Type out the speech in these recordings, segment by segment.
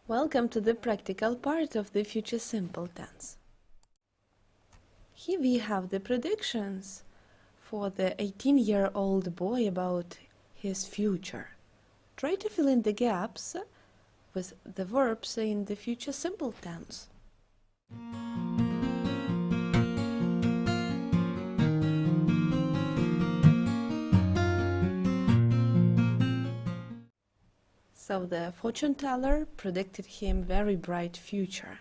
Welcome to the practical part of the future simple tense. Here we have the predictions for the 18-year-old boy about his future. Try to fill in the gaps with the verbs in the future simple tense. So the fortune teller predicted him very bright future.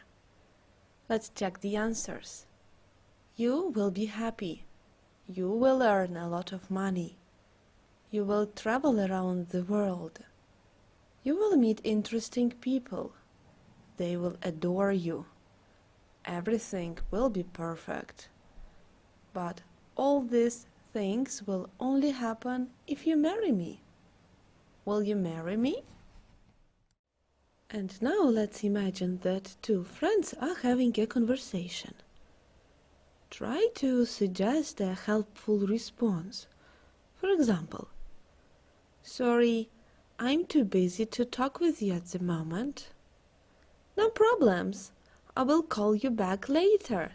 Let's check the answers. You will be happy. You will earn a lot of money. You will travel around the world. You will meet interesting people. They will adore you. Everything will be perfect. But all these things will only happen if you marry me. Will you marry me? And now let's imagine that two friends are having a conversation. Try to suggest a helpful response. For example, "Sorry, I'm too busy to talk with you at the moment." "No problems. I will call you back later."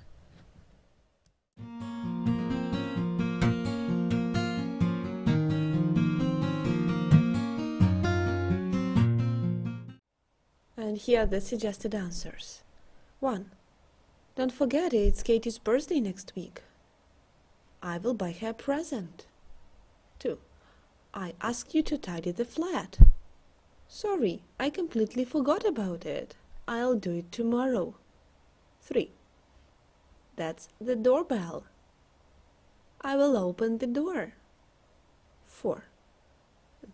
And here are the suggested answers. 1. Don't forget it's Katie's birthday next week. I will buy her a present. 2. I ask you to tidy the flat. Sorry, I completely forgot about it. I'll do it tomorrow. 3. That's the doorbell. I will open the door. 4.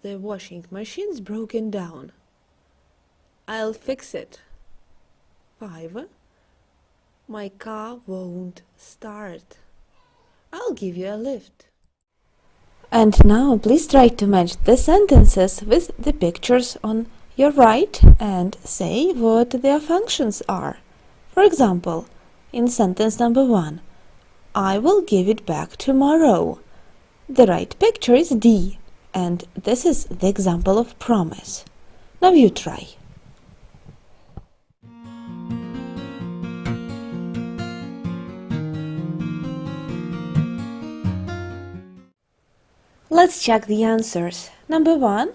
The washing machine's broken down. I'll fix it. 5. My car won't start. I'll give you a lift. And now please try to match the sentences with the pictures on your right and say what their functions are. For example, in sentence number 1, I will give it back tomorrow. The right picture is D, and this is the example of promise. Now you try. Let's check the answers. Number 1,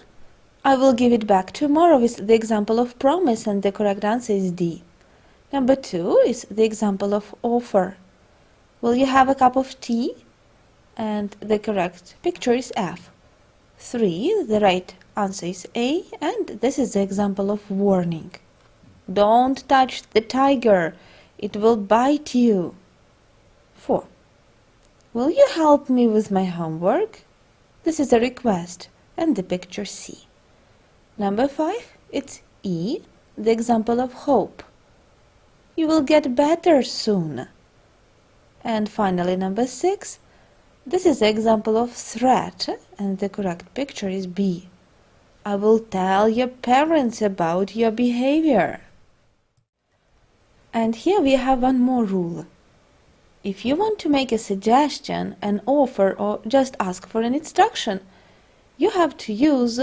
I will give it back tomorrow is the example of promise and the correct answer is D. Number 2 is the example of offer. Will you have a cup of tea? And the correct picture is F. 3, the right answer is A, and this is the example of warning. Don't touch the tiger, it will bite you. 4, will you help me with my homework? This is a request, and the picture C. Number 5, it's E, the example of hope. You will get better soon. And finally, number 6, this is the example of threat, and the correct picture is B. I will tell your parents about your behavior. And here we have one more rule. If you want to make a suggestion, an offer, or just ask for an instruction, you have to use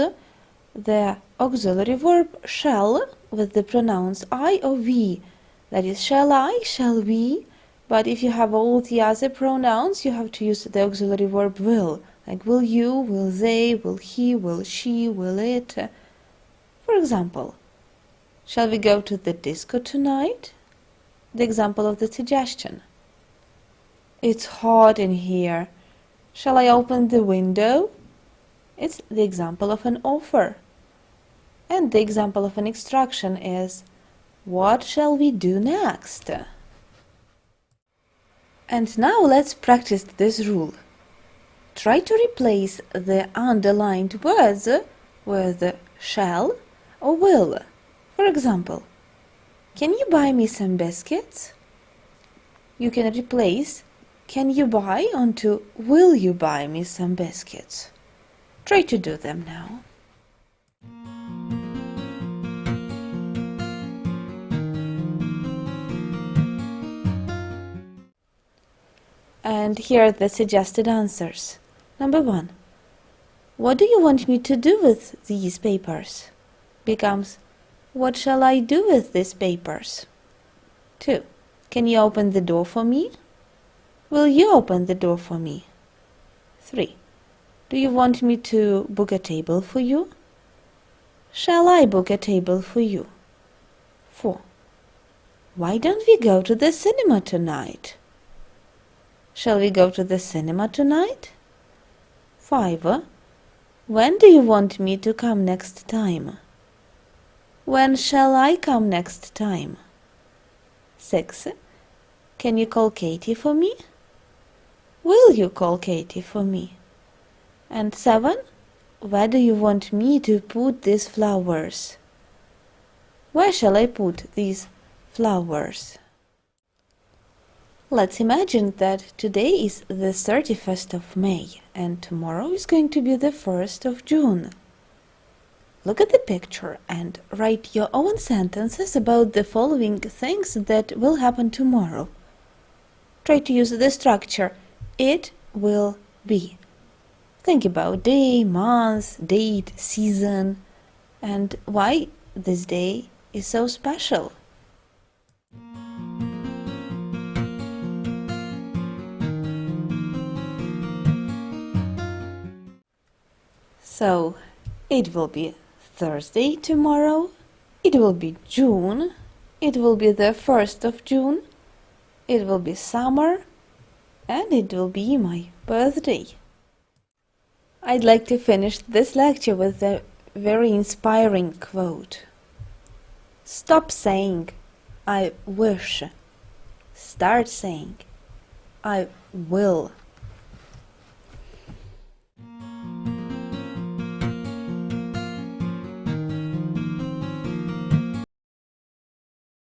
the auxiliary verb shall with the pronouns I or we. That is, shall I, shall we, but if you have all the other pronouns, you have to use the auxiliary verb will, like will you, will they, will he, will she, will it. For example, shall we go to the disco tonight? The example of the suggestion. It's hot in here. Shall I open the window? It's the example of an offer. And the example of an instruction is, what shall we do next? And now let's practice this rule. Try to replace the underlined words with shall or will. For example, can you buy me some biscuits? You can replace can you buy onto will you buy me some biscuits? Try to do them now. And here are the suggested answers. Number 1. What do you want me to do with these papers? Becomes, What shall I do with these papers? 2. Can you open the door for me? Will you open the door for me? 3. Do you want me to book a table for you? Shall I book a table for you? 4. Why don't we go to the cinema tonight? Shall we go to the cinema tonight? 5. When do you want me to come next time? When shall I come next time? 6. Can you call Katie for me? Will you call Katie for me? And 7. Where do you want me to put these flowers? Where shall I put these flowers? Let's imagine that today is the 31st of May and tomorrow is going to be the 1st of June. Look at the picture and write your own sentences about the following things that will happen tomorrow. Try to use the structure "it will be." Think about day, month, date, season, and why this day is so special. So, it will be Thursday tomorrow, it will be June, it will be the 1st of June, it will be summer, and it will be my birthday. I'd like to finish this lecture with a very inspiring quote. Stop saying, "I wish." Start saying, "I will."